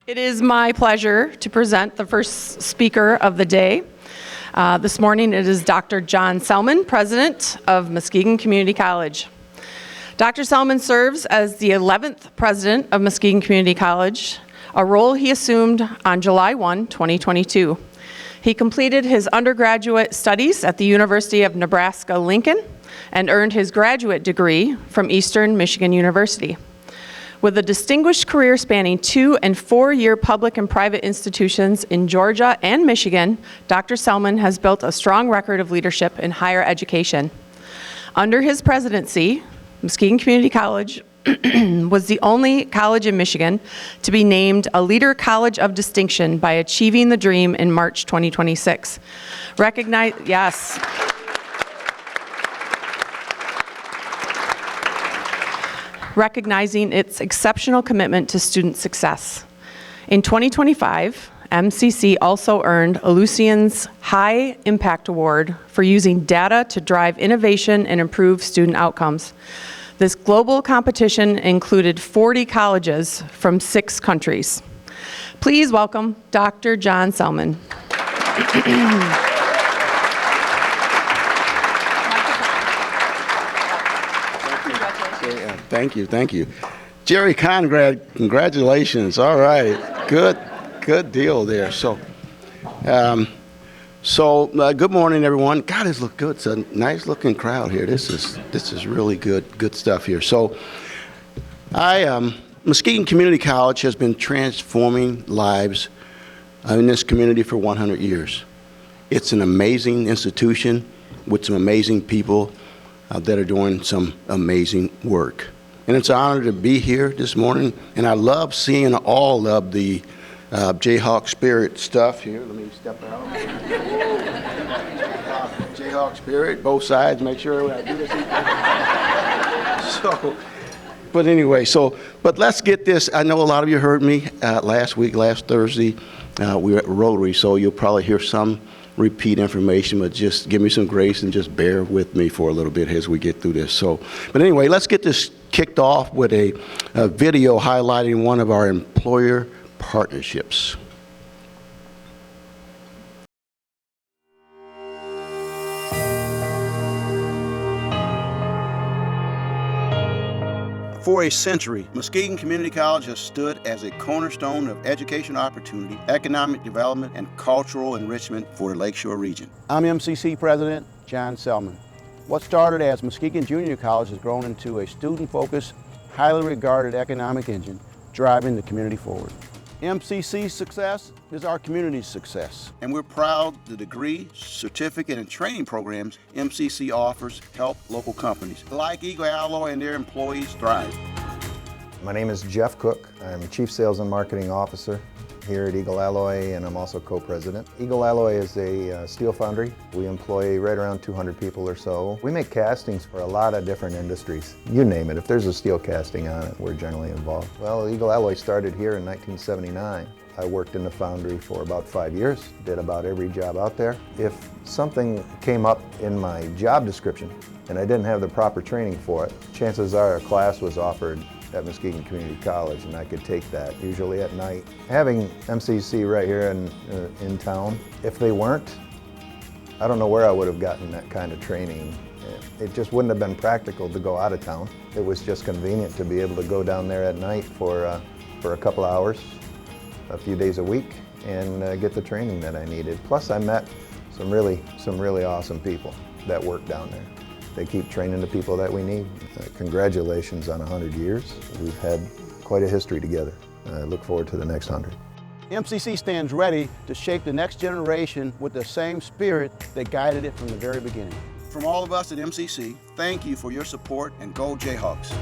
It is my pleasure to present the first speaker of the day. This morning it is Dr. John Selmon, President of Muskegon Community College. Dr. Selmon serves as the 11th President of Muskegon Community College, a role he assumed on July 1, 2022. He completed his undergraduate studies at the University of Nebraska-Lincoln and earned his graduate degree from Eastern Michigan University. With a distinguished career spanning 2- and 4-year public and private institutions in Georgia and Michigan, Dr. Selmon has built a strong record of leadership in higher education. Under his presidency, Muskegon Community College was the only college in Michigan to be named a Leader College of Distinction by Achieving the Dream in March 2026. Recognizing its exceptional commitment to student success. In 2025, MCC also earned Lucian's High Impact Award for using data to drive innovation and improve student outcomes. This global competition included 40 colleges from 6 countries. Please welcome Dr. John Selmon. Thank you. Jerry Conrad, congratulations. All right, good deal there. So, good morning, everyone. God, this looks good. It's a nice looking crowd here. This is really good stuff here. So, Muskegon Community College has been transforming lives in this community for 100 years. It's an amazing institution with some amazing people that are doing some amazing work. And it's an honor to be here this morning, and I love seeing all of the Jayhawk spirit stuff here. Let me step out. Jayhawk spirit, both sides, make sure I do this. But let's get this. I know a lot of you heard me last Thursday, we were at Rotary, so you'll probably hear some repeat information, but just give me some grace and just bear with me for a little bit as we get through this. But anyway, let's get this kicked off with a video highlighting one of our employer partnerships. For a century, Muskegon Community College has stood as a cornerstone of educational opportunity, economic development, and cultural enrichment for the Lakeshore region. I'm MCC President John Selmon. What started as Muskegon Junior College has grown into a student-focused, highly regarded economic engine driving the community forward. MCC's success is our community's success. And we're proud the degree, certificate, and training programs MCC offers help local companies like Eagle Alloy and their employees thrive. My name is Jeff Cook. I'm Chief Sales and Marketing Officer here at Eagle Alloy, and I'm also co-president. Eagle Alloy is a steel foundry. We employ right around 200 people or so. We make castings for a lot of different industries. You name it, if there's a steel casting on it, we're generally involved. Well, Eagle Alloy started here in 1979. I worked in the foundry for about 5 years, did about every job out there. If something came up in my job description and I didn't have the proper training for it, chances are a class was offered at Muskegon Community College, and I could take that, usually at night. Having MCC right here in town, if they weren't, I don't know where I would have gotten that kind of training. It just wouldn't have been practical to go out of town. It was just convenient to be able to go down there at night for a couple hours, a few days a week, and get the training that I needed. Plus, I met some really awesome people that work down there. They keep training the people that we need. Congratulations on 100 years. We've had quite a history together. I look forward to the next 100. MCC stands ready to shape the next generation with the same spirit that guided it from the very beginning. From all of us at MCC, thank you for your support, and go Jayhawks.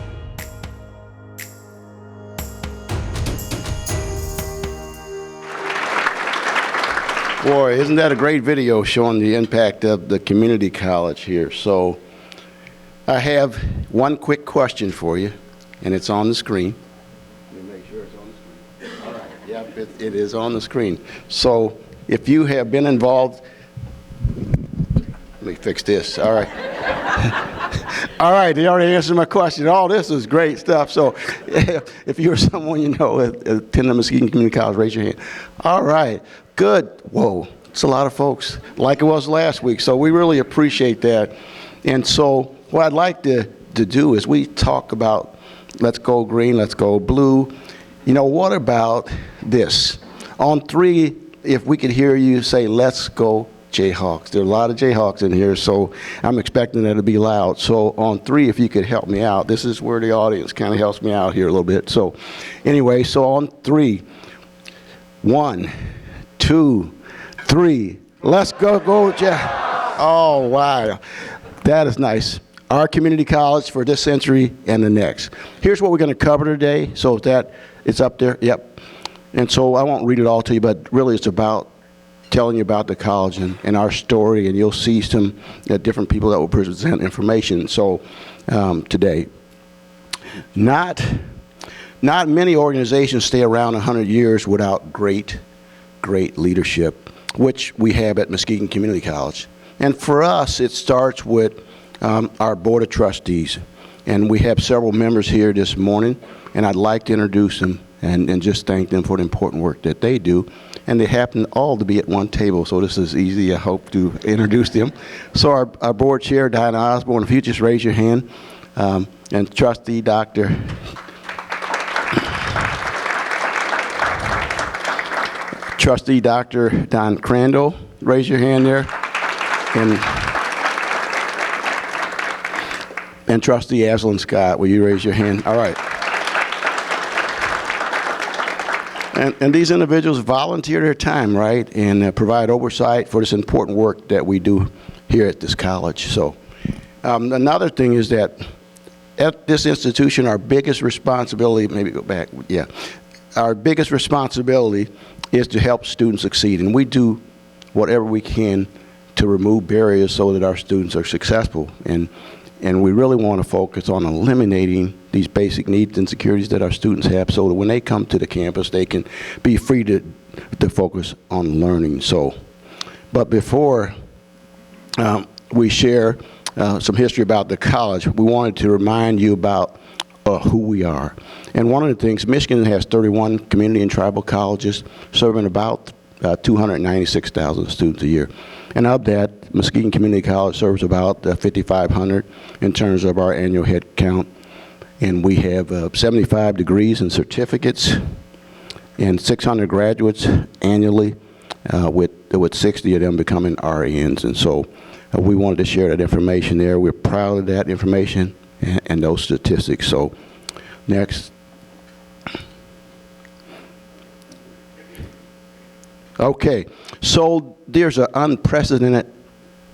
Boy, isn't that a great video showing the impact of the community college here. So I have one quick question for you, and it's on the screen. Let me make sure it's on the screen. All right, yep, it is on the screen. So if you have been involved, let me fix this, all right. All right, they already answered my question. All this is great stuff. So if you're someone you know attending Muskegon Community College, raise your hand. All right, good. Whoa, it's a lot of folks, like it was last week. So we really appreciate that. And so what I'd like to do is we talk about let's go green, let's go blue. You know, what about this? On 3, if we could hear you say, let's go Jayhawks. There are a lot of Jayhawks in here, so I'm expecting that to be loud. So on 3, if you could help me out. This is where the audience kind of helps me out here a little bit. So anyway, so on 3, 1, 2, 3. Let's go Jayhawks. Oh, wow. That is nice. Our community college for this century and the next. Here's what we're going to cover today. So that it's up there. Yep. And so I won't read it all to you, but really it's about telling you about the college and our story, and you'll see some different people that will present information. So today, not many organizations stay around 100 years without great leadership, which we have at Muskegon Community College. And for us, it starts with our Board of Trustees. And we have several members here this morning, and I'd like to introduce them and just thank them for the important work that they do. And they happen all to be at one table, so this is easy, I hope, to introduce them. So our board chair, Diana Osborne, if you just raise your hand, and trustee Dr. Trustee Dr. Don Crandall, raise your hand there. And Trustee Aslan Scott, will you raise your hand? All right. And these individuals volunteer their time, right, and provide oversight for this important work that we do here at this college. So another thing is that at this institution, our biggest responsibility, maybe go back, yeah, our biggest responsibility is to help students succeed. And we do whatever we can to remove barriers so that our students are successful. And we really want to focus on eliminating these basic needs and securities that our students have so that when they come to the campus, they can be free to focus on learning. So, but before we share some history about the college, we wanted to remind you about who we are. And one of the things, Michigan has 31 community and tribal colleges serving about 296,000 students a year. And of that, Muskegon Community College serves about 5,500 in terms of our annual head count. And we have 75 degrees and certificates and 600 graduates annually, with 60 of them becoming RNs. And so we wanted to share that information there. We're proud of that information and those statistics. So next. Okay, so there's an unprecedented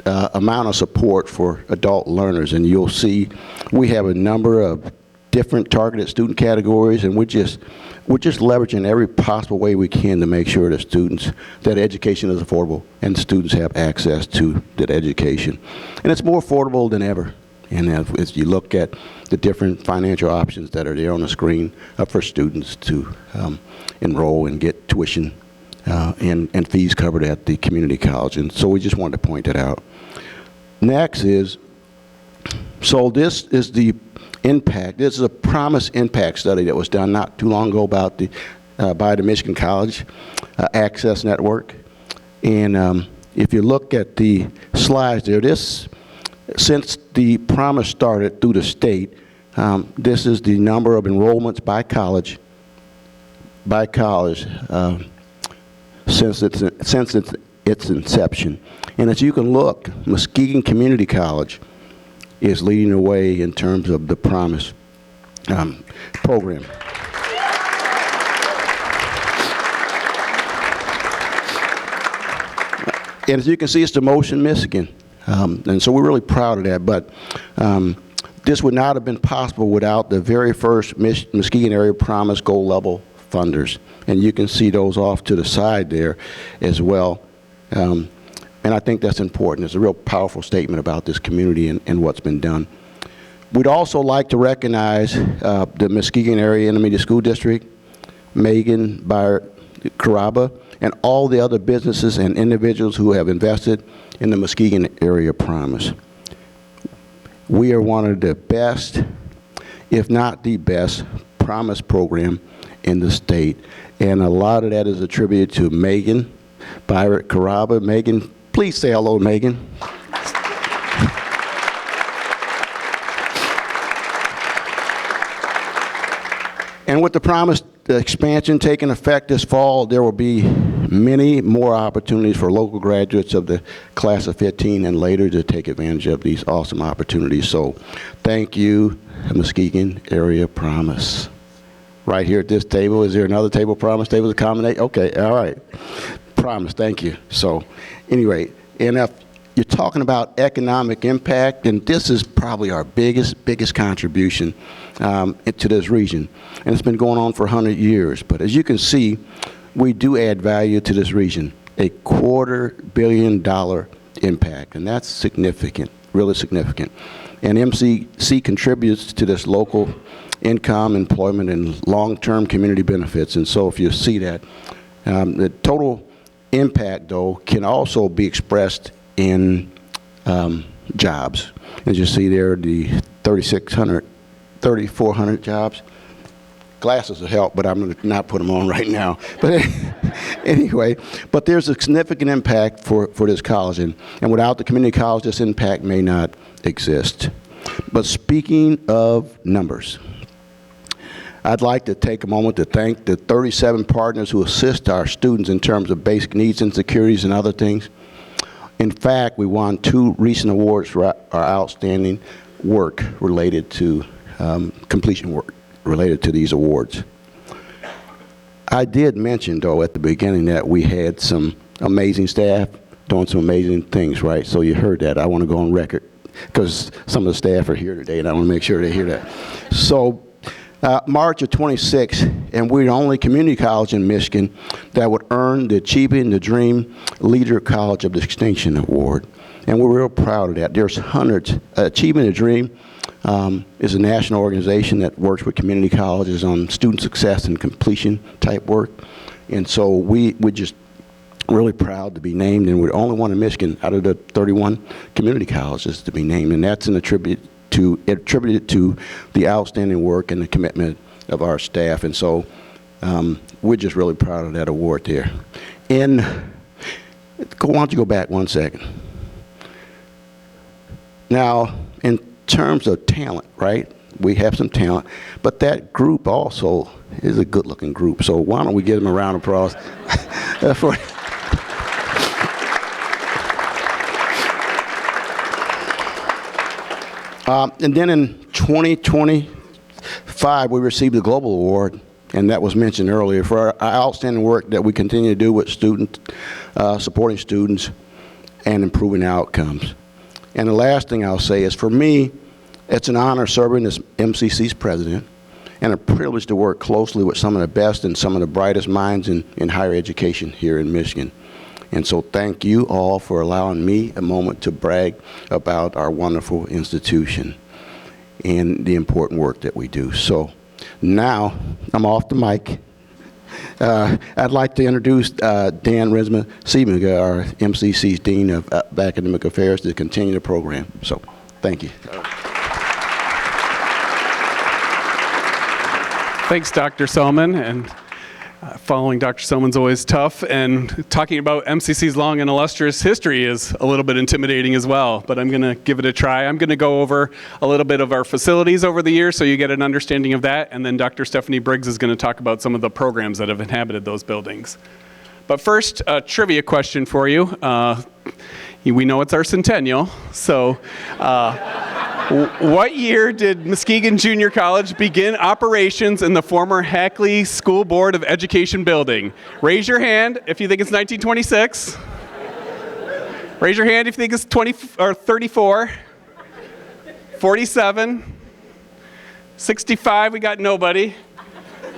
amount of support for adult learners, and you'll see we have a number of different targeted student categories, and we're just leveraging every possible way we can to make sure that education is affordable and students have access to that education. And it's more affordable than ever. And as you look at the different financial options that are there on the screen for students to enroll and get tuition and fees covered at the community college. And so we just wanted to point that out. Next is, so this is the impact. This is a promise impact study that was done not too long ago about by the Michigan College Access Network. And if you look at the slides there, since the promise started through the state, this is the number of enrollments by college since its inception. And as you can look, Muskegon Community College is leading the way in terms of the promise program. And as you can see, it's the most in Michigan. And so we're really proud of that. But this would not have been possible without the very first Muskegon Area Promise Gold Level funders. And you can see those off to the side there as well. And I think that's important. It's a real powerful statement about this community and what's been done. We'd also like to recognize the Muskegon Area Intermediate School District, Megan, Byard, Caraba, and all the other businesses and individuals who have invested in the Muskegon Area Promise. We are one of the best, if not the best, Promise program in the state. And a lot of that is attributed to Megan Byron Caraba. Megan, please say hello, Megan. And with the Promise expansion taking effect this fall, there will be many more opportunities for local graduates of the class of 15 and later to take advantage of these awesome opportunities. So thank you, Muskegon Area Promise. Right here at this table, is there another table, Promise table to accommodate? Okay, all right. Promise, thank you. So anyway, and if you're talking about economic impact, and this is probably our biggest contribution to this region. And it's been going on for 100 years. But as you can see, we do add value to this region, a $250 million impact. And that's significant, really significant. And MCC contributes to this local income, employment, and long-term community benefits. And so if you see that, the total impact, though, can also be expressed in jobs. As you see there, the 3,400 jobs. Glasses will help, but I'm going to not put them on right now. But anyway, but there's a significant impact for this college, and without the community college, this impact may not exist. But speaking of numbers, I'd like to take a moment to thank the 37 partners who assist our students in terms of basic needs and securities and other things. In fact, we won 2 recent awards for our outstanding work related to completion work related to these awards. I did mention, though, at the beginning that we had some amazing staff doing some amazing things, right? So you heard that. I want to go on record because some of the staff are here today, and I want to make sure they hear that. So March of 26, and we're the only community college in Michigan that would earn the Achieving the Dream Leader College of Distinction Award. And we're real proud of that. There's hundreds. Achieving the Dream is a national organization that works with community colleges on student success and completion type work. And so we're just really proud to be named, and we're the only one in Michigan out of the 31 community colleges to be named. And that's attributed to the outstanding work and the commitment of our staff. And so we're just really proud of that award there. And why don't you go back one second? Now, in terms of talent, right? We have some talent, but that group also is a good-looking group. So why don't we give them a round of applause for and then in 2025, we received the Global Award, and that was mentioned earlier, for our outstanding work that we continue to do with students, supporting students, and improving outcomes. And the last thing I'll say is, for me, it's an honor serving as MCC's president, and a privilege to work closely with some of the best and some of the brightest minds in higher education here in Michigan. And so thank you all for allowing me a moment to brag about our wonderful institution and the important work that we do. So now I'm off the mic. I'd like to introduce Dan Rinsema-Sybenga, our MCC's Dean of Academic Affairs, to continue the program. So thank you. Thanks, Dr. Selmon. And following Dr. Selmon's always tough, and talking about MCC's long and illustrious history is a little bit intimidating as well, but I'm going to give it a try. I'm going to go over a little bit of our facilities over the years so you get an understanding of that, and then Dr. Stephanie Briggs is going to talk about some of the programs that have inhabited those buildings. But first, a trivia question for you. We know it's our centennial, so what year did Muskegon Junior College begin operations in the former Hackley School Board of Education building? Raise your hand if you think it's 1926. Raise your hand if you think it's 34. 47. 65, we got nobody.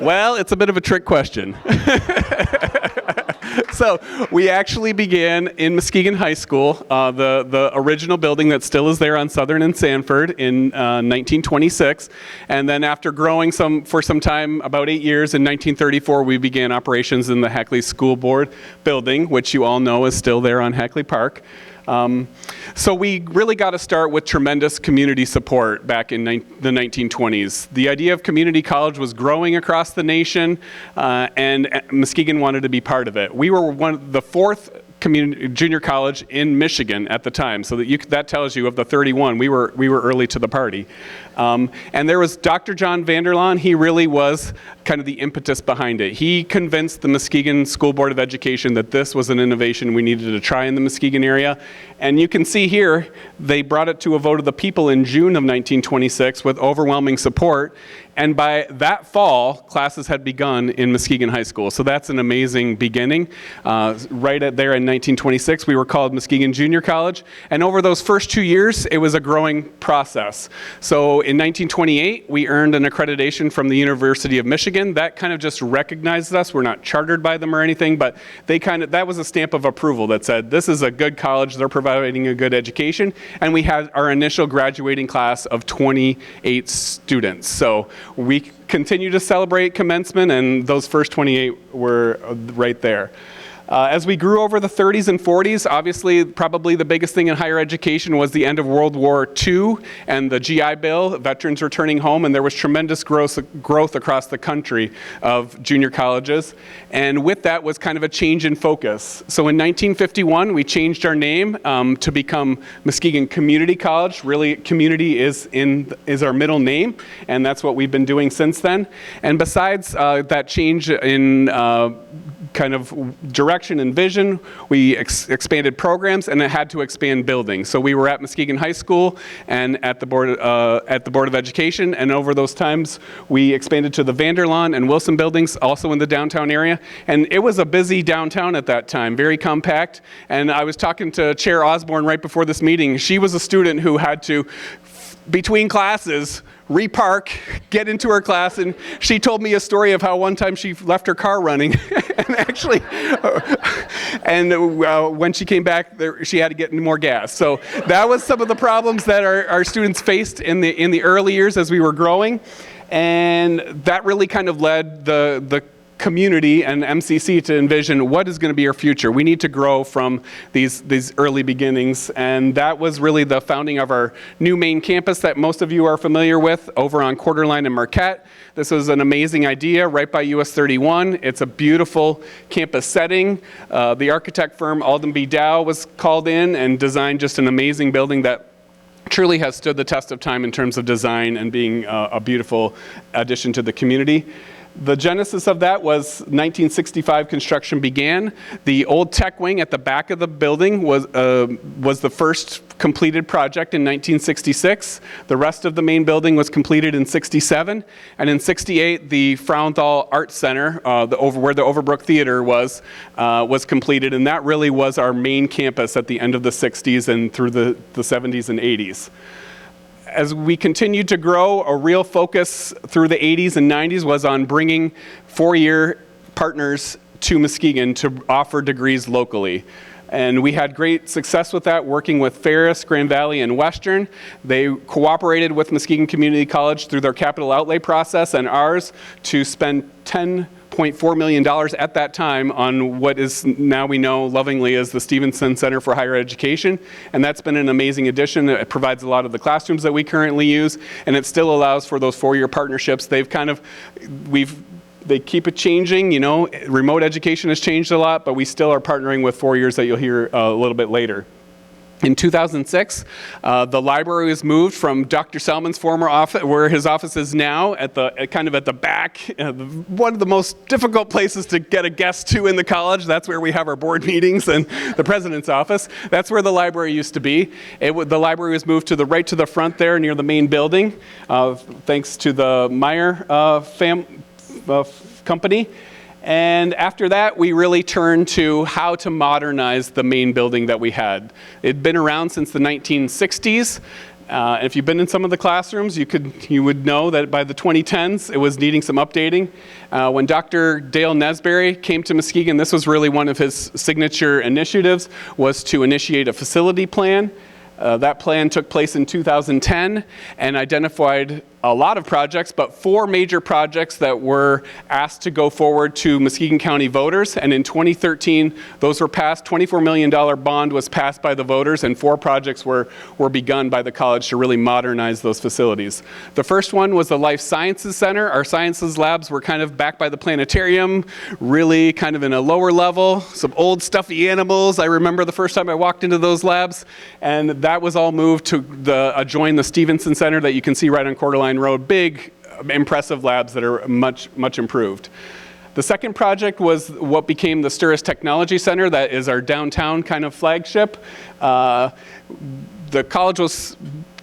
Well, it's a bit of a trick question. So we actually began in Muskegon High School, the original building that still is there on Southern and Sanford, in 1926. And then after growing for some time, about 8 years, in 1934, we began operations in the Hackley School Board building, which you all know is still there on Hackley Park. So we really got to start with tremendous community support back in the 1920s. The idea of community college was growing across the nation, and Muskegon wanted to be part of it. We were the fourth junior college in Michigan at the time, so that tells you of the 31, we were early to the party. And there was Dr. John Vanderlaan. He really was kind of the impetus behind it. He convinced the Muskegon School Board of Education that this was an innovation we needed to try in the Muskegon area. And you can see here, they brought it to a vote of the people in June of 1926 with overwhelming support. And by that fall, classes had begun in Muskegon High School. So that's an amazing beginning. Right there in 1926, we were called Muskegon Junior College. And over those first 2 years, it was a growing process. So in 1928, we earned an accreditation from the University of Michigan. That kind of just recognized us. We're not chartered by them or anything, but that was a stamp of approval that said, this is a good college, they're providing a good education. And we had our initial graduating class of 28 students. So we continue to celebrate commencement, and those first 28 were right there. As we grew over the 30s and 40s, obviously probably the biggest thing in higher education was the end of World War II and the GI Bill, veterans returning home, and there was tremendous growth across the country of junior colleges. And with that was kind of a change in focus. So in 1951, we changed our name to become Muskegon Community College. Really, community is our middle name, and that's what we've been doing since then. And besides that change in kind of direction and vision, we expanded programs, and it had to expand buildings. So we were at Muskegon High School and at the Board of Education, and over those times we expanded to the Vanderlaan and Wilson buildings, also in the downtown area. And it was a busy downtown at that time, very compact. And I was talking to Chair Osborne right before this meeting. She was a student who had to, between classes, repark, get into her class, and she told me a story of how one time she left her car running, and actually, when she came back, she had to get more gas. So that was some of the problems that our students faced in the early years as we were growing, and that really kind of led the community and MCC to envision what is going to be our future. We need to grow from these early beginnings, and that was really the founding of our new main campus that most of you are familiar with over on Quarter Line and Marquette. This was an amazing idea right by US 31. It's a beautiful campus setting. The architect firm Alden B. Dow was called in and designed just an amazing building that truly has stood the test of time in terms of design and being a beautiful addition to the community. The genesis of that was 1965 construction began. The old tech wing at the back of the building was the first completed project in 1966. The rest of the main building was completed in 67. And in 68, the Frauenthal Art Center, where the Overbrook Theater was completed. And that really was our main campus at the end of the 60s and through the 70s and 80s. As we continued to grow, a real focus through the 80s and 90s was on bringing four-year partners to Muskegon to offer degrees locally. And we had great success with that, working with Ferris, Grand Valley, and Western. They cooperated with Muskegon Community College through their capital outlay process and ours to spend $10.4 million at that time on what is now we know lovingly as the Stevenson Center for Higher Education. And that's been an amazing addition. It provides a lot of the classrooms that we currently use, and it still allows for those four-year partnerships. They keep it changing, remote education has changed a lot, but we still are partnering with 4 years that you'll hear a little bit later. In 2006, the library was moved from Dr. Selmon's former office, where his office is now, at the back, one of the most difficult places to get a guest to in the college. That's where we have our board meetings and the president's office. That's where the library used to be. The library was moved right to the front there near the main building, thanks to the Meyer company. And after that, we really turned to how to modernize the main building that we had. It'd been around since the 1960s. If you've been in some of the classrooms, you would know that by the 2010s, it was needing some updating. When Dr. Dale Nesberry came to Muskegon, this was really one of his signature initiatives, was to initiate a facility plan. That plan took place in 2010 and identified a lot of projects, but 4 major projects that were asked to go forward to Muskegon County voters. And in 2013, those were passed. $24 million bond was passed by the voters, and 4 projects were begun by the college to really modernize those facilities. The first one was the Life Sciences Center. Our sciences labs were kind of back by the planetarium, really kind of in a lower level. Some old stuffy animals. I remember the first time I walked into those labs, and that was all moved to adjoin the Stevenson Center that you can see right on Coeur d'Alene Road. Big, impressive labs that are much improved. The second project was what became the Sturris Technology Center. That is our downtown kind of flagship. The college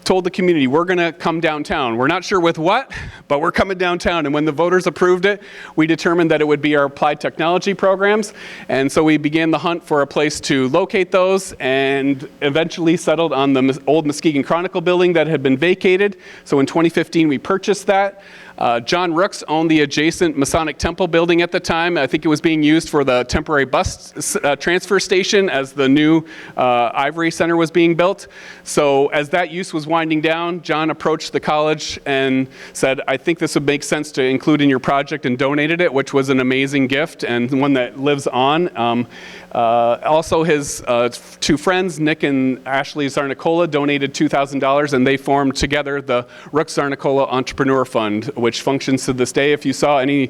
told the community, we're going to come downtown. We're not sure with what, but we're coming downtown. And when the voters approved it, we determined that it would be our applied technology programs. And so we began the hunt for a place to locate those, and eventually settled on the old Muskegon Chronicle building that had been vacated. So in 2015, we purchased that. John Rooks owned the adjacent Masonic Temple building at the time. I think it was being used for the temporary bus transfer station as the new Ivory Center was being built. So as that use was winding down, John approached the college and said, I think this would make sense to include in your project, and donated it, which was an amazing gift and one that lives on. Also his 2 friends, Nick and Ashley Zarnicola, donated $2,000, and they formed together the Rooks Zarnicola Entrepreneur Fund, which functions to this day. If you saw any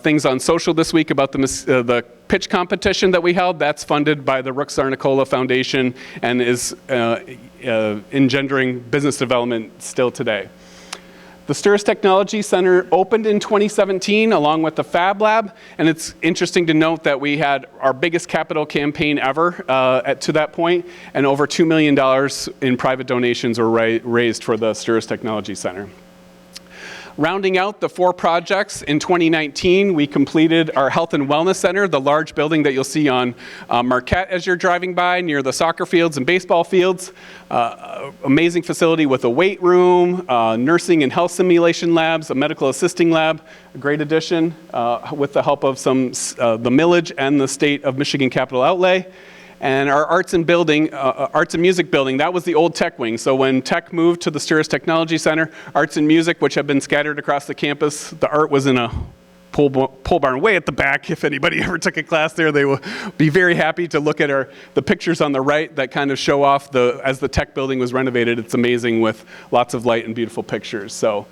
things on social this week about the pitch competition that we held, that's funded by the Rooks Zarnicola Foundation and is engendering business development still today. The Sturris Technology Center opened in 2017 along with the Fab Lab, and it's interesting to note that we had our biggest capital campaign ever to that point, and over $2 million in private donations were raised for the Sturris Technology Center. Rounding out the 4 projects, in 2019, we completed our Health and Wellness Center, the large building that you'll see on Marquette as you're driving by, near the soccer fields and baseball fields. Amazing facility with a weight room, nursing and health simulation labs, a medical assisting lab, a great addition with the help of the millage and the state of Michigan capital outlay. And our arts and music building, that was the old tech wing. So when tech moved to the Sturris Technology Center, arts and music, which have been scattered across the campus, the art was in a pole barn way at the back. If anybody ever took a class there, they will be very happy to look at the pictures on the right that kind of show off as the tech building was renovated. It's amazing with lots of light and beautiful pictures. So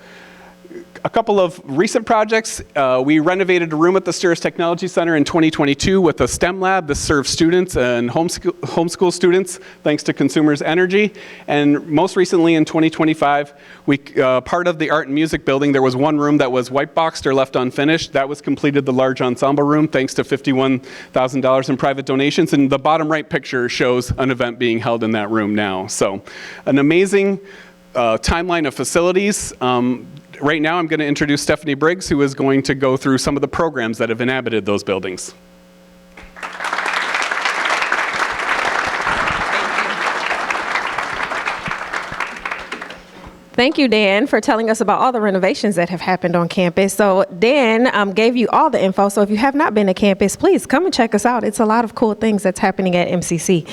a couple of recent projects. We renovated a room at the Sturris Technology Center in 2022 with a STEM lab. This serves students and homeschool students thanks to Consumers Energy. And most recently in 2025, part of the art and music building, there was one room that was white boxed or left unfinished. That was completed, the large ensemble room, thanks to $51,000 in private donations. And the bottom right picture shows an event being held in that room now. So an amazing timeline of facilities. Right now, I'm going to introduce Stephanie Briggs, who is going to go through some of the programs that have inhabited those buildings. Thank you, Dan, for telling us about all the renovations that have happened on campus. So Dan gave you all the info. So if you have not been to campus, please come and check us out. It's a lot of cool things that's happening at MCC.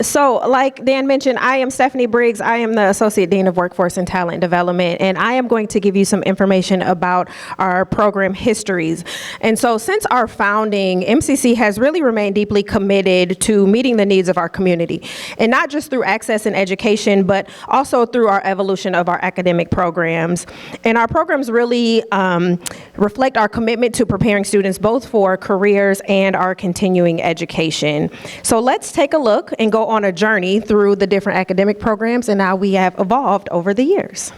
So like Dan mentioned, I am Stephanie Briggs. I am the Associate Dean of Workforce and Talent Development, and I am going to give you some information about our program histories. And so since our founding, MCC has really remained deeply committed to meeting the needs of our community, and not just through access and education, but also through our evolution of our academic programs. And our programs really reflect our commitment to preparing students both for careers and our continuing education. So let's take a look and go on a journey through the different academic programs and how we have evolved over the years.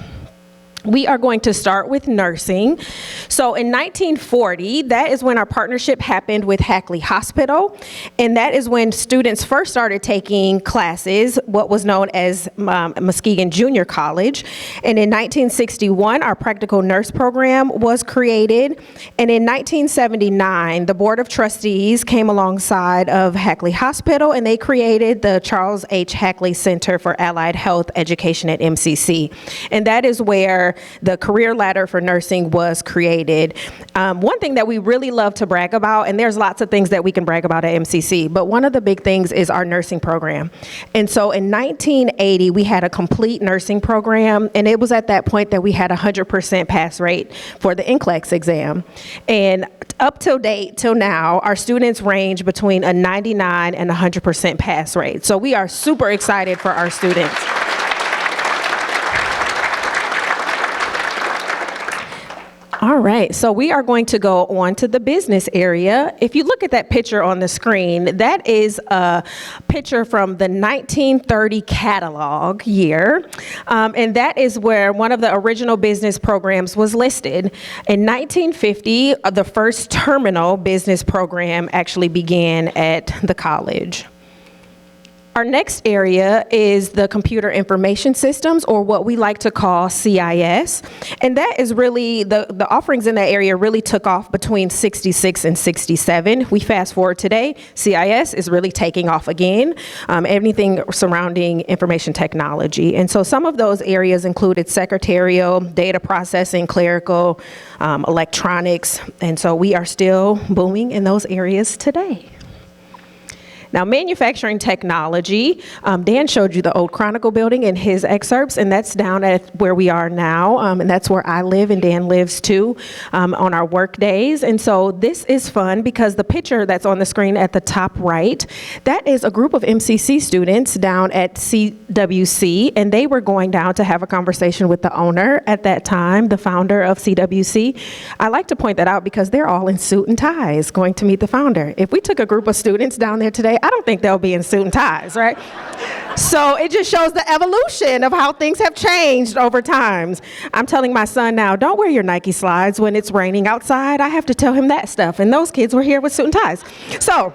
We are going to start with nursing. So in 1940, that is when our partnership happened with Hackley Hospital, and that is when students first started taking classes, what was known as Muskegon Junior College. And in 1961, our practical nurse program was created. And in 1979, the Board of Trustees came alongside of Hackley Hospital, and they created the Charles H. Hackley Center for Allied Health Education at MCC. And that is where where the career ladder for nursing was created. One thing that we really love to brag about, and there's lots of things that we can brag about at MCC, but one of the big things is our nursing program. And so in 1980, we had a complete nursing program, and it was at that point that we had 100% pass rate for the NCLEX exam. And up till date, till now, our students range between a 99 and 100% pass rate. So we are super excited for our students. All right, so we are going to go on to the business area. If you look at that picture on the screen, that is a picture from the 1930 catalog year, and that is where one of the original business programs was listed. In 1950, the first terminal business program actually began at the college. Our next area is the computer information systems, or what we like to call CIS. And that is really, the offerings in that area really took off between 66 and 67. We fast forward today, CIS is really taking off again, anything surrounding information technology. And so some of those areas included secretarial, data processing, clerical, electronics. And so we are still booming in those areas today. Now, manufacturing technology, Dan showed you the old Chronicle building in his excerpts, and that's down at where we are now, and that's where I live and Dan lives too, on our work days. And so this is fun because the picture that's on the screen at the top right, that is a group of MCC students down at CWC, and they were going down to have a conversation with the owner at that time, the founder of CWC. I like to point that out because they're all in suit and ties going to meet the founder. If we took a group of students down there today, I don't think they'll be in suit and ties, right? So it just shows the evolution of how things have changed over time. I'm telling my son now, don't wear your Nike slides when it's raining outside. I have to tell him that stuff. And those kids were here with suit and ties. So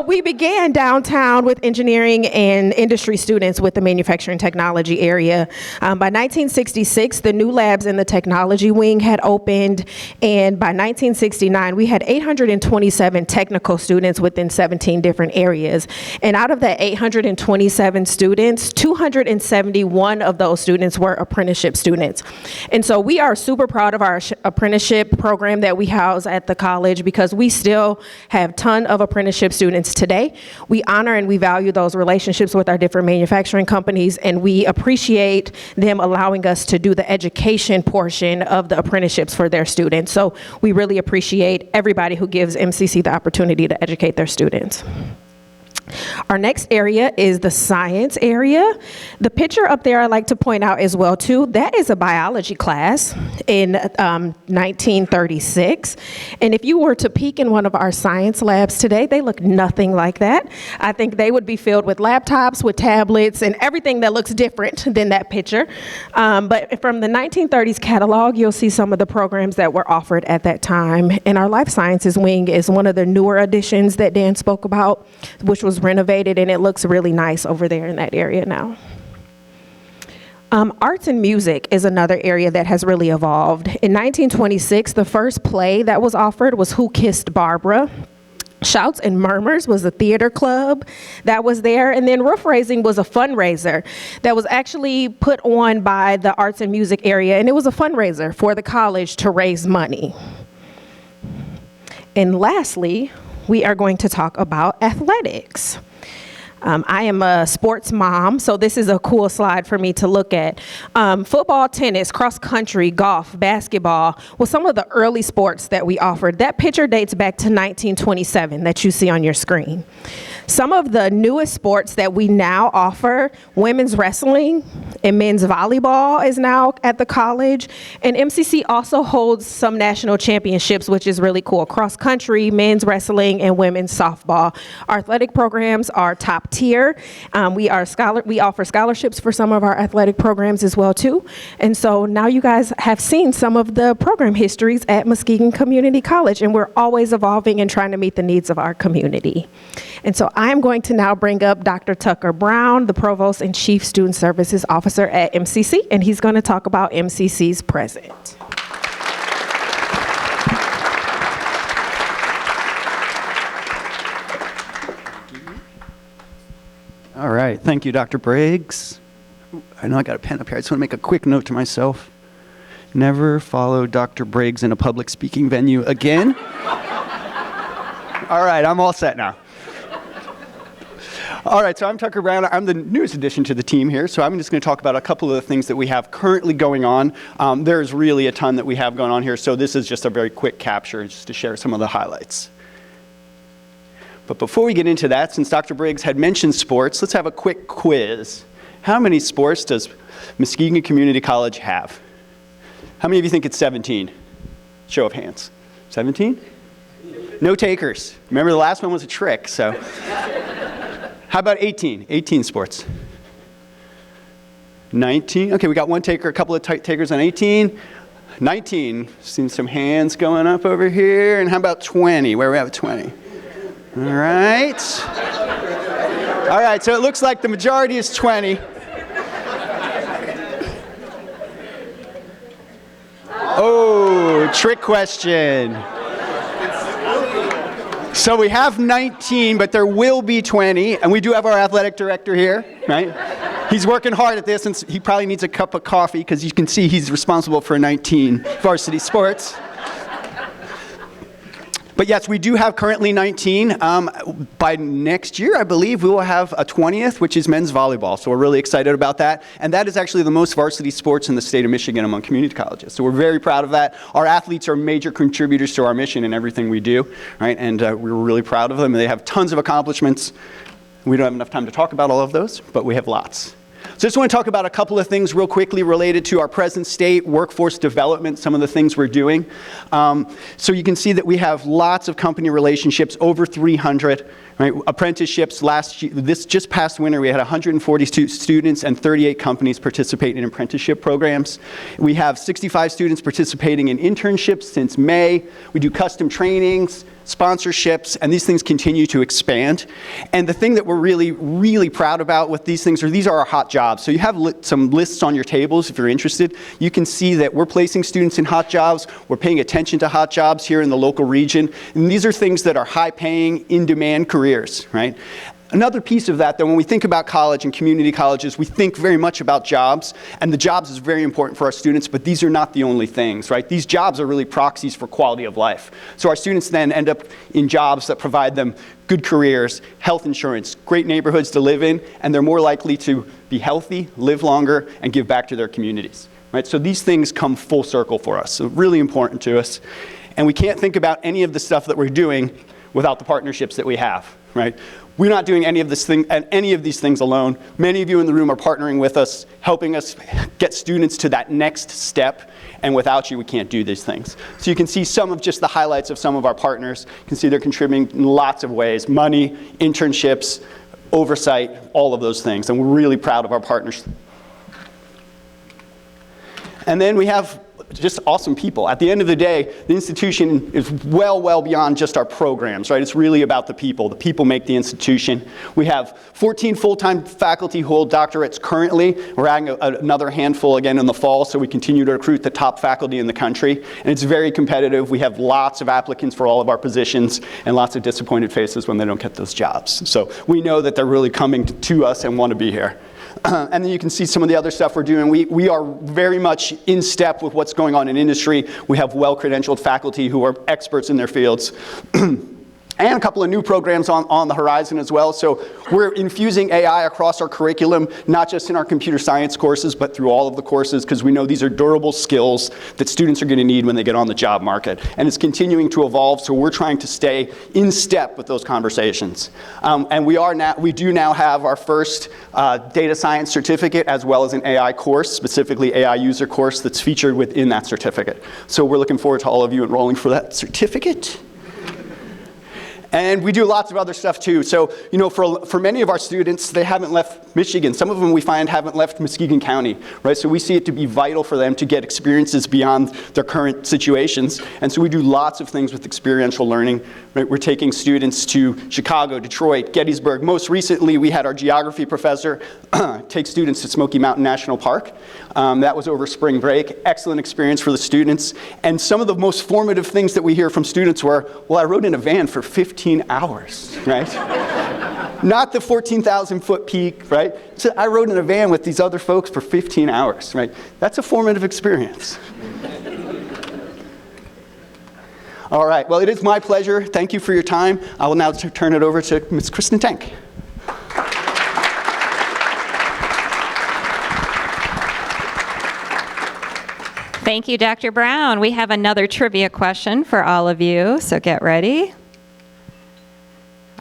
we began downtown with engineering and industry students with the manufacturing technology area. By 1966, the new labs in the technology wing had opened, and by 1969, we had 827 technical students within 17 different areas. And out of that 827 students, 271 of those students were apprenticeship students. And so we are super proud of our apprenticeship program that we house at the college because we still have tons of apprenticeship students today. We honor and we value those relationships with our different manufacturing companies, and we appreciate them allowing us to do the education portion of the apprenticeships for their students. So we really appreciate everybody who gives MCC the opportunity to educate their students. Our next area is the science area. The picture up there I like to point out as well too, that is a biology class in 1936. And if you were to peek in one of our science labs today, they look nothing like that. I think they would be filled with laptops, with tablets, and everything that looks different than that picture. But from the 1930s catalog, you'll see some of the programs that were offered at that time. And our life sciences wing is one of the newer additions that Dan spoke about, which was renovated, and it looks really nice over there in that area now. Arts and music is another area that has really evolved. In 1926, the first play that was offered was Who Kissed Barbara? Shouts and Murmurs was a theater club that was there, and then Roof Raising was a fundraiser that was actually put on by the arts and music area, and it was a fundraiser for the college to raise money. And lastly, we are going to talk about athletics. I am a sports mom, so this is a cool slide for me to look at. Football, tennis, cross country, golf, basketball was some of the early sports that we offered. That picture dates back to 1927 that you see on your screen. Some of the newest sports that we now offer, women's wrestling and men's volleyball is now at the college. And MCC also holds some national championships, which is really cool. Cross country, men's wrestling, and women's softball. Our athletic programs are top tier. We offer scholarships for some of our athletic programs as well too. And so now you guys have seen some of the program histories at Muskegon Community College, and we're always evolving and trying to meet the needs of our community. And so I'm going to now bring up Dr. Tucker Brown, the Provost and Chief Student Services Officer at MCC, and he's going to talk about MCC's present. All right, thank you, Dr. Briggs. I know I got a pen up here. I just want to make a quick note to myself. Never follow Dr. Briggs in a public speaking venue again. All right, I'm all set now. All right, so I'm Tucker Brown. I'm the newest addition to the team here, so I'm just going to talk about a couple of the things that we have currently going on. There's really a ton that we have going on here, so this is just a very quick capture just to share some of the highlights. But before we get into that, since Dr. Briggs had mentioned sports, let's have a quick quiz. How many sports does Muskegon Community College have? How many of you think it's 17? Show of hands. 17? No takers. Remember, the last one was a trick, so. How about 18? 18 sports. 19? Okay, we got one taker, a couple of takers on 18. 19. Seen some hands going up over here. And how about 20? Where are we at with 20? All right. All right, so it looks like the majority is 20. Oh, trick question. So we have 19, but there will be 20, and we do have our athletic director here, right? He's working hard at this, and he probably needs a cup of coffee, because you can see he's responsible for 19 varsity sports. But yes, we do have currently 19. By next year, I believe, we will have a 20th, which is men's volleyball. So we're really excited about that. And that is actually the most varsity sports in the state of Michigan among community colleges. So we're very proud of that. Our athletes are major contributors to our mission and everything we do, right? And we're really proud of them. They have tons of accomplishments. We don't have enough time to talk about all of those, but we have lots. So I just want to talk about a couple of things real quickly related to our present state, workforce development, some of the things we're doing. So you can see that we have lots of company relationships, over 300, right? Apprenticeships. This just past winter, we had 140 students and 38 companies participate in apprenticeship programs. We have 65 students participating in internships since May. We do custom trainings, sponsorships, and these things continue to expand. And the thing that we're really, really proud about with these things these are our hot jobs. So you have some lists on your tables if you're interested. You can see that we're placing students in hot jobs. We're paying attention to hot jobs here in the local region. And these are things that are high-paying, in-demand careers, right? Another piece of that, though, when we think about college and community colleges, we think very much about jobs, and the jobs is very important for our students, but these are not the only things, right? These jobs are really proxies for quality of life. So our students then end up in jobs that provide them good careers, health insurance, great neighborhoods to live in, and they're more likely to be healthy, live longer, and give back to their communities, right? So these things come full circle for us, so really important to us. And we can't think about any of the stuff that we're doing without the partnerships that we have, right? We're not doing any of these things alone. Many of you in the room are partnering with us, helping us get students to that next step, and without you, we can't do these things. So you can see some of just the highlights of some of our partners. You can see they're contributing in lots of ways: money, internships, oversight, all of those things, and we're really proud of our partners. And then we have just awesome people. At the end of the day, the institution is well beyond just our programs, right? It's really about the people. The people make the institution. We have 14 full-time faculty who hold doctorates currently. We're adding another handful again in the fall, so we continue to recruit the top faculty in the country. And it's very competitive. We have lots of applicants for all of our positions and lots of disappointed faces when they don't get those jobs. So we know that they're really coming to us and want to be here. And then you can see some of the other stuff we're doing. We are very much in step with what's going on in industry. We have well-credentialed faculty who are experts in their fields. And a couple of new programs on the horizon as well. So we're infusing AI across our curriculum, not just in our computer science courses, but through all of the courses, because we know these are durable skills that students are going to need when they get on the job market. And it's continuing to evolve, so we're trying to stay in step with those conversations. And we do now have our first data science certificate, as well as an AI course, specifically AI user course, that's featured within that certificate. So we're looking forward to all of you enrolling for that certificate. And we do lots of other stuff too. So, you know, for many of our students, they haven't left Michigan. Some of them we find haven't left Muskegon County, right? So we see it to be vital for them to get experiences beyond their current situations. And so we do lots of things with experiential learning, right? We're taking students to Chicago, Detroit, Gettysburg. Most recently, we had our geography professor take students to Smoky Mountain National Park. That was over spring break. Excellent experience for the students. And some of the most formative things that we hear from students were, well, I rode in a van for 15 hours, right? Not the 14,000-foot peak, right? So I rode in a van with these other folks for 15 hours, right? That's a formative experience. All right, well, it is my pleasure. Thank you for your time. I will now turn it over to Ms. Kristin Tank. Thank you, Dr. Brown. We have another trivia question for all of you, so get ready.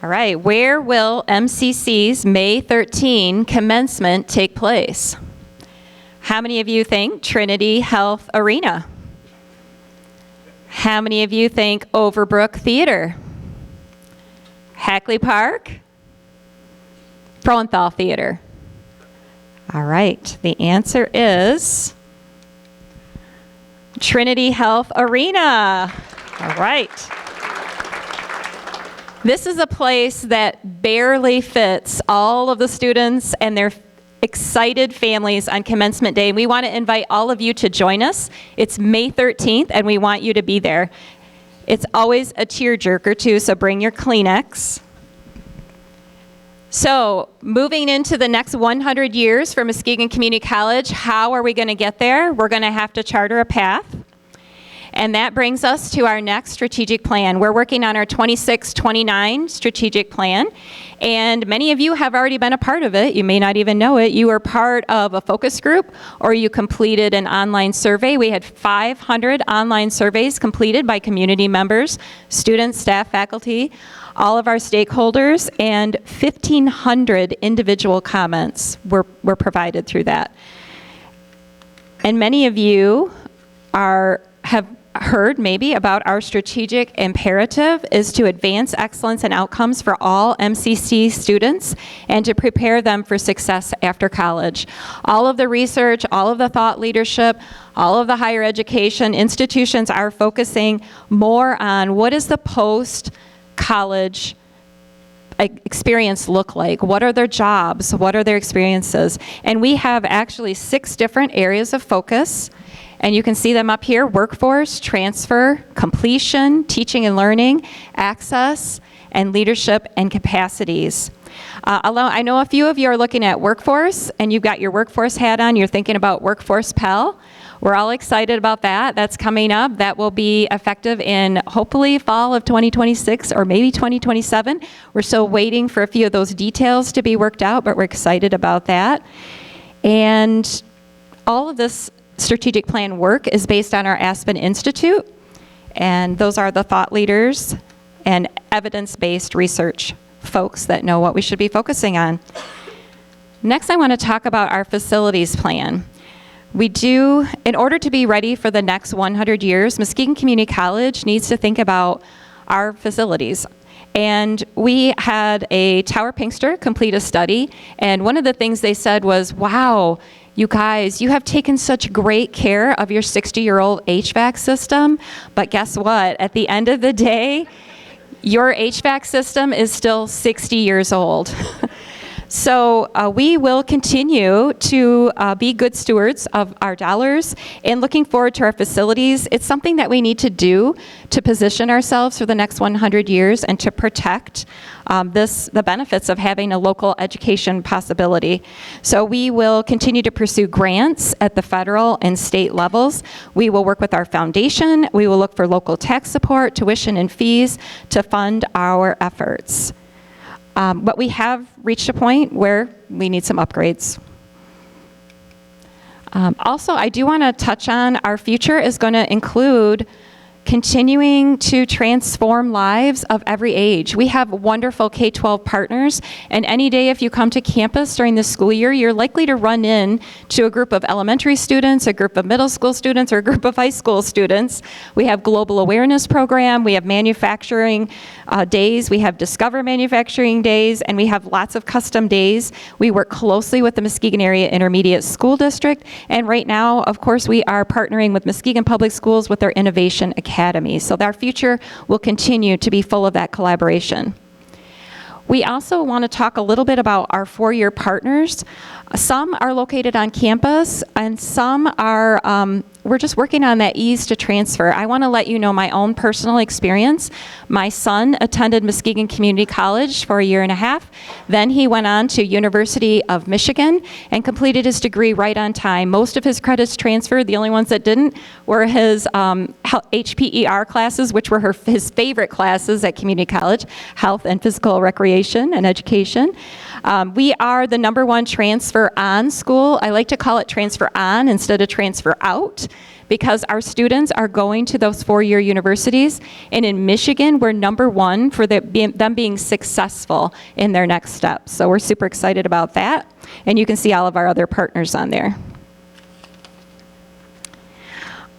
All right, where will MCC's May 13 commencement take place? How many of you think Trinity Health Arena? How many of you think Overbrook Theater? Hackley Park? Froenthal Theater? All right, the answer is Trinity Health Arena. All right. This is a place that barely fits all of the students and their excited families on commencement day. We want to invite all of you to join us. It's May 13th, and we want you to be there. It's always a tearjerker, too, so bring your Kleenex. So, moving into the next 100 years for Muskegon Community College, how are we going to get there? We're going to have to charter a path. And that brings us to our next strategic plan. We're working on our 26-29 strategic plan. And many of you have already been a part of it. You may not even know it. You were part of a focus group, or you completed an online survey. We had 500 online surveys completed by community members, students, staff, faculty, all of our stakeholders, and 1,500 individual comments were provided through that. And many of you have heard maybe about our strategic imperative is to advance excellence and outcomes for all MCC students and to prepare them for success after college. All of the research, all of the thought leadership, all of the higher education institutions are focusing more on what is the post-college experience look like? What are their jobs? What are their experiences? And we have actually 6 different areas of focus. And you can see them up here: workforce, transfer, completion, teaching and learning, access, and leadership and capacities. I know a few of you are looking at workforce, and you've got your workforce hat on. You're thinking about Workforce Pell. We're all excited about that. That's coming up. That will be effective in hopefully fall of 2026 or maybe 2027. We're still waiting for a few of those details to be worked out, but we're excited about that. And all of this strategic plan work is based on our Aspen Institute, and those are the thought leaders and evidence-based research folks that know what we should be focusing on. Next, I want to talk about our facilities plan. In order to be ready for the next 100 years, Muskegon Community College needs to think about our facilities. And we had a Tower Pinkster complete a study, and one of the things they said was, wow, you guys, you have taken such great care of your 60-year-old HVAC system, but guess what? At the end of the day, your HVAC system is still 60 years old. So we will continue to be good stewards of our dollars and looking forward to our facilities. It's something that we need to do to position ourselves for the next 100 years and to protect the benefits of having a local education possibility. So we will continue to pursue grants at the federal and state levels. We will work with our foundation. We will look for local tax support, tuition, and fees to fund our efforts. But we have reached a point where we need some upgrades. Also, I do want to touch on our future is going to include continuing to transform lives of every age. We have wonderful K-12 partners, and any day if you come to campus during the school year, you're likely to run in to a group of elementary students, a group of middle school students, or a group of high school students. We have Global Awareness Program, we have manufacturing days, we have Discover Manufacturing Days, and we have lots of custom days. We work closely with the Muskegon Area Intermediate School District, and right now, of course, we are partnering with Muskegon Public Schools with their Innovation Academy. So our future will continue to be full of that collaboration. We also want to talk a little bit about our 4-year partners. Some are located on campus, and some are we're just working on that ease to transfer. I want to let you know my own personal experience. My son attended Muskegon Community College for a year and a half. Then he went on to University of Michigan and completed his degree right on time. Most of his credits transferred. The only ones that didn't were his HPER classes, which were his favorite classes at community college, health and physical recreation and education. We are the #1 transfer on school. I like to call it transfer on instead of transfer out, because our students are going to those 4-year universities. And in Michigan, we're #1 for them being successful in their next steps. So we're super excited about that. And you can see all of our other partners on there.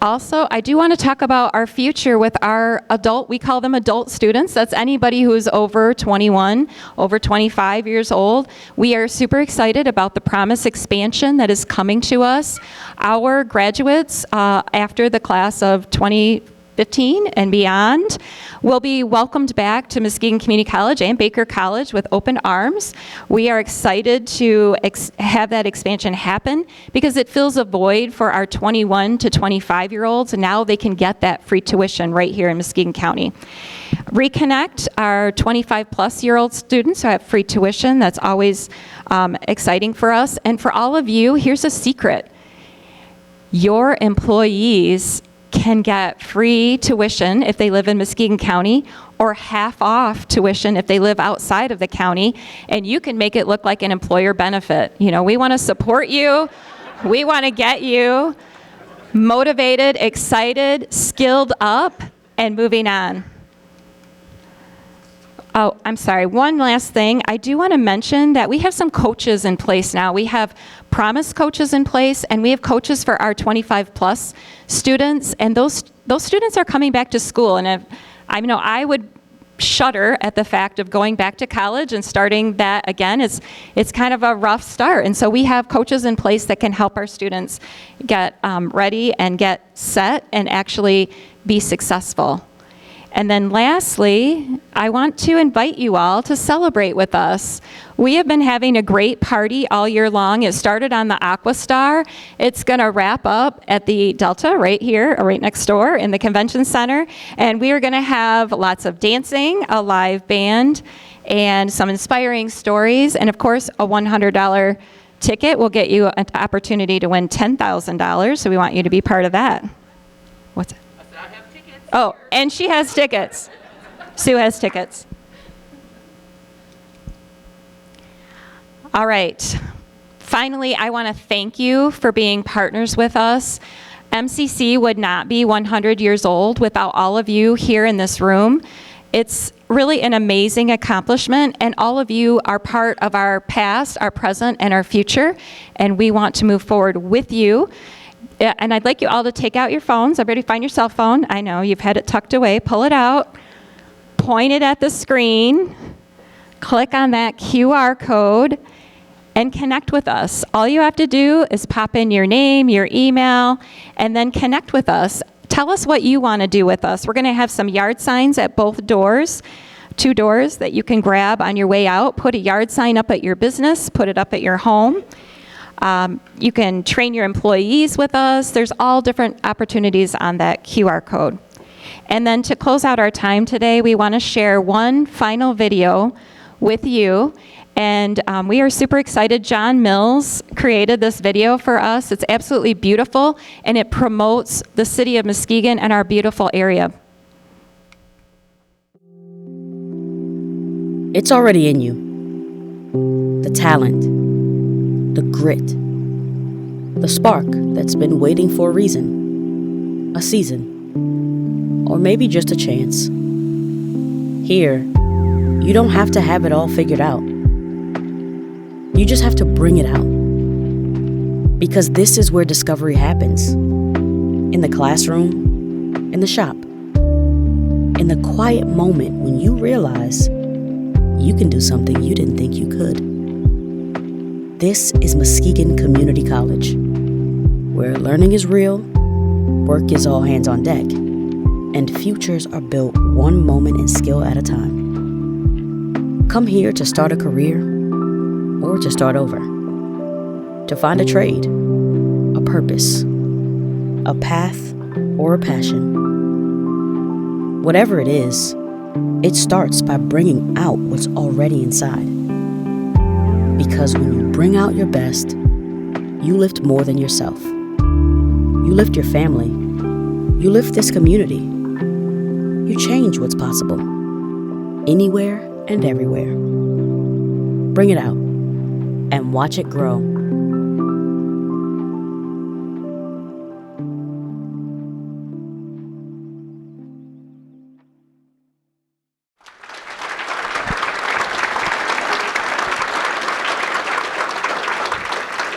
Also, I do want to talk about our future with our we call them adult students. That's anybody who is over 21, over 25 years old. We are super excited about the Promise expansion that is coming to us. Our graduates, after the class of 2015 and beyond, will be welcomed back to Muskegon Community College and Baker College with open arms. We are excited to have that expansion happen because it fills a void for our 21 to 25-year-olds, and now they can get that free tuition right here in Muskegon County. Reconnect our 25-plus-year-old students who have free tuition. That's always exciting for us. And for all of you, here's a secret. Your employees can get free tuition if they live in Muskegon County, or half off tuition if they live outside of the county, and you can make it look like an employer benefit. You know, we want to support you. We want to get you motivated, excited, skilled up, and moving on. Oh, I'm sorry. One last thing. I do want to mention that we have some coaches in place now. We have Promise coaches in place, and we have coaches for our 25-plus students, and those students are coming back to school. And I know I would shudder at the fact of going back to college and starting that again. It's kind of a rough start, and so we have coaches in place that can help our students get ready and get set and actually be successful. And then lastly, I want to invite you all to celebrate with us. We have been having a great party all year long. It started on the Aqua Star. It's going to wrap up at the Delta right here, or right next door in the Convention Center. And we are going to have lots of dancing, a live band, and some inspiring stories. And of course, a $100 ticket will get you an opportunity to win $10,000. So we want you to be part of that. What's it? Oh, and she has tickets. Sue has tickets. All right. Finally, I want to thank you for being partners with us. MCC would not be 100 years old without all of you here in this room. It's really an amazing accomplishment, and all of you are part of our past, our present, and our future, and we want to move forward with you. And I'd like you all to take out your phones. Everybody find your cell phone. I know you've had it tucked away. Pull it out. Point it at the screen. Click on that QR code and connect with us. All you have to do is pop in your name, your email, and then connect with us. Tell us what you want to do with us. We're going to have some yard signs at both doors. 2 doors that you can grab on your way out. Put a yard sign up at your business. Put it up at your home. You can train your employees with us. There's all different opportunities on that QR code. And then to close out our time today, we want to share one final video with you. And we are super excited. John Mills created this video for us. It's absolutely beautiful, and it promotes the city of Muskegon and our beautiful area. It's already in you. The talent. The grit, the spark that's been waiting for a reason, a season, or maybe just a chance. Here, you don't have to have it all figured out. You just have to bring it out. Because this is where discovery happens. In the classroom, in the shop, in the quiet moment when you realize you can do something you didn't think you could. This is Muskegon Community College, where learning is real, work is all hands on deck, and futures are built one moment and skill at a time. Come here to start a career or to start over, to find a trade, a purpose, a path, or a passion. Whatever it is, it starts by bringing out what's already inside. Because when you bring out your best, you lift more than yourself. You lift your family. You lift this community. You change what's possible, anywhere and everywhere. Bring it out and watch it grow.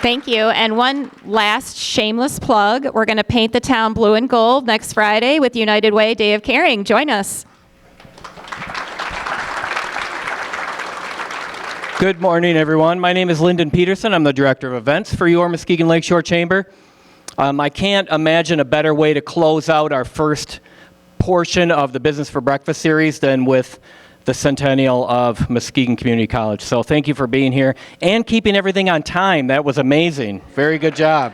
Thank you. And one last shameless plug. We're going to paint the town blue and gold next Friday with United Way Day of Caring. Join us. Good morning, everyone. My name is Lyndon Peterson. I'm the Director of Events for your Muskegon Lakeshore Chamber. I can't imagine a better way to close out our first portion of the Business for Breakfast series than with the centennial of Muskegon Community College. So thank you for being here and keeping everything on time. That was amazing. Very good job.